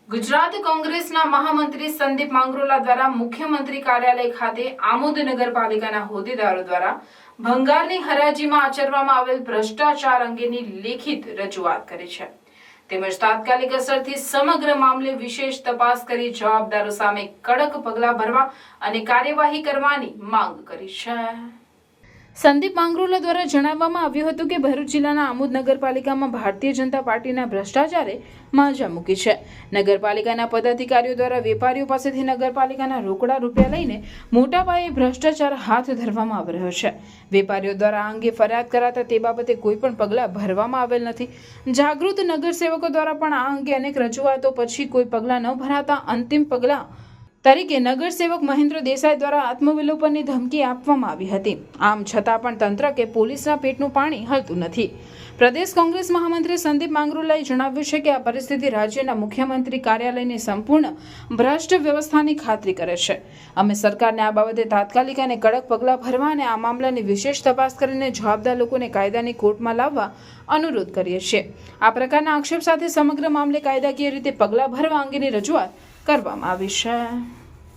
ગુજરાત કોંગ્રેસના મહામંત્રી સંદીપ માંગરોલા દ્વારા મુખ્યમંત્રી કાર્યાલય ખાતે આમોદ નગરપાલિકાના હોદ્દેદારો દ્વારા ભંગારની હરાજીમાં આચરવામાં આવેલ ભ્રષ્ટાચાર અંગેની લેખિત રજૂઆત કરી છે તેમજ તાત્કાલિક અસરથી સમગ્ર મામલે વિશેષ તપાસ કરી જવાબદારો સામે કડક પગલાં ભરવા અને કાર્યવાહી કરવાની માંગ કરી છે। સંદીપ માંગરોલા દ્વારા જણાવવામાં આવ્યું હતું કે ભરૂચ જિલ્લાના આમોદ નગરપાલિકામાં ભારતીય જનતા પાર્ટીના ભ્રષ્ટાચારે માજા મૂકી છે। નગરપાલિકાના પદાધિકારીઓ દ્વારા વેપારીઓ પાસેથી નગરપાલિકાના રોકડા રૂપિયા લઈને મોટા પાયે ભ્રષ્ટાચાર હાથ ધરવામાં આવી રહ્યો છે। વેપારીઓ દ્વારા આ અંગે ફરિયાદ કરાતા તે બાબતે કોઈ પણ પગલાં ભરવામાં આવેલ નથી। જાગૃત નગરસેવકો દ્વારા પણ આ અંગે અનેક રજૂઆતો પછી કોઈ પગલાં ન ભરાતા અંતિમ પગલાં તરીકે નગરસેવક મહેન્દ્ર દેસાઈ દ્વારા આત્મવિલોપનની ધમકી આપવામાં આવી હતી। આમ છતાં પણ તંત્ર કે પોલીસના પેટનું પાણી હલતું નથી। પ્રદેશ કોંગ્રેસ મહામંત્રી સંદીપ માંગરોલાએ જણાવ્યું છે કે આ પરિસ્થિતિ રાજ્યના મુખ્યમંત્રી કાર્યાલયની સંપૂર્ણ ભ્રષ્ટ વ્યવસ્થાની ખાતરી કરે છે। અમે સરકારને આ બાબતે તાત્કાલિક અને કડક પગલાં ભરવા અને આ મામલાની વિશેષ તપાસ કરીને જવાબદાર લોકોને કાયદાની કોર્ટમાં લાવવા અનુરોધ કરીએ છીએ। આ પ્રકારના આક્ષેપ સાથે સમગ્ર મામલે કાયદાકીય રીતે પગલાં ભરવા અંગેની રજૂઆત કરવામાં આવી છે।